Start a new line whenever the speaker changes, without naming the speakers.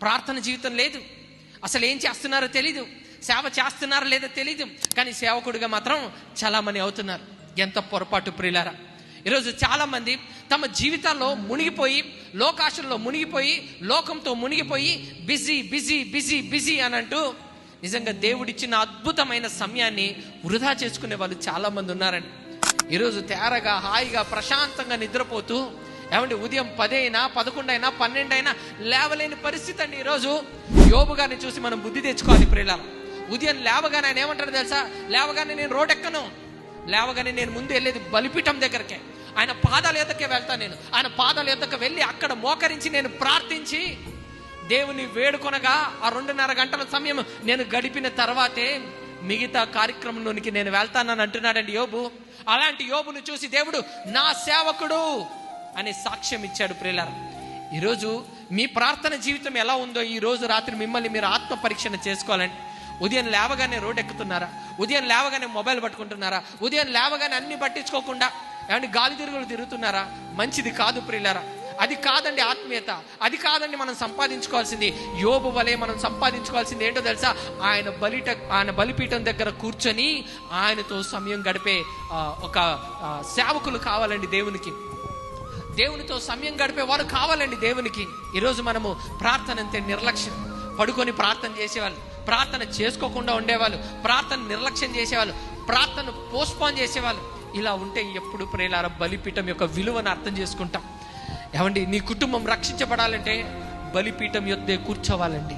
ప్రార్థన జీవితం లేదు, అసలు ఏం చేస్తున్నారో తెలీదు, సేవ చేస్తున్నారో లేదో తెలీదు, కానీ సేవకుడిగా మాత్రం చాలామంది అవుతున్నారు. ఎంత పొరపాటు ప్రియులారా! ఈరోజు చాలామంది తమ జీవితాల్లో మునిగిపోయి, లోకాశల్లో మునిగిపోయి, లోకంతో మునిగిపోయి బిజీ బిజీ బిజీ బిజీ అని అంటూ నిజంగా దేవుడిచ్చిన అద్భుతమైన సమయాన్ని వృధా చేసుకునే వాళ్ళు చాలామంది ఉన్నారండి. ఈరోజు తేరగా హాయిగా ప్రశాంతంగా నిద్రపోతూ, ఏమంటే ఉదయం 10 అయినా 11 అయినా 12 అయినా లేవలేని పరిస్థితి అండి. ఈరోజు యోబు గారిని చూసి మనం బుద్ధి తెచ్చుకోవాలి ప్రియులారా. ఉదయం లేవగానే ఆయన ఏమంటారు తెలుసా? లేవగానే నేను రోడ్ ఎక్కను, లేవగానే నేను ముందు వెళ్ళేది బలిపీఠం దగ్గరకే, ఆయన పాదాల యొద్దకే వెళ్తాను. నేను ఆయన పాదాల యొద్దకు వెళ్ళి అక్కడ మోకరించి నేను ప్రార్థించి దేవుని వేడుకొనగా ఆ 2.5 గంటల సమయం నేను గడిపిన తర్వాతే మిగతా కార్యక్రమంలోనికి నేను వెళ్తానని అంటున్నాడండి యోబు. అలాంటి యోబును చూసి దేవుడు నా సేవకుడు అనే సాక్ష్యం ఇచ్చాడు ప్రియులారా. ఈరోజు మీ ప్రార్థన జీవితం ఎలా ఉందో ఈ రోజు రాత్రి మిమ్మల్ని మీరు ఆత్మ పరీక్షణ చేసుకోవాలండి. ఉదయం లేవగానే రోడ్ ఎక్కుతున్నారా? ఉదయం లేవగానే మొబైల్ పట్టుకుంటున్నారా? ఉదయం లేవగానే అన్ని పట్టించుకోకుండా ఏమంటే గాలి తిరుగులు తిరుగుతున్నారా? మంచిది కాదు ప్రియులారా. అది కాదండి ఆత్మీయత, అది కాదండి మనం సంపాదించుకోవాల్సింది. యోబు వలె మనం సంపాదించుకోవాల్సింది ఏంటో తెలుసా? ఆయన బలిపీఠం దగ్గర కూర్చొని ఆయనతో సమయం గడిపే ఒక సేవకులు కావాలండి దేవునికి. దేవునితో సమయం గడిపే వారు కావాలండి దేవునికి. ఈరోజు మనము ప్రార్థన అంతే నిర్లక్ష్యం, పడుకొని ప్రార్థన చేసేవాళ్ళు, ప్రార్థన చేసుకోకుండా ఉండేవాళ్ళు, ప్రార్థన నిర్లక్ష్యం చేసేవాళ్ళు, ప్రార్థన పోస్ట్పోన్ చేసేవాళ్ళు. ఇలా ఉంటే ఎప్పుడు ప్రియులారా బలిపీఠం యొక్క విలువను అర్థం చేసుకుంటాం. ఏమండి, నీ కుటుంబం రక్షించబడాలంటే బలిపీఠం యొద్దే కూర్చోవాలండి.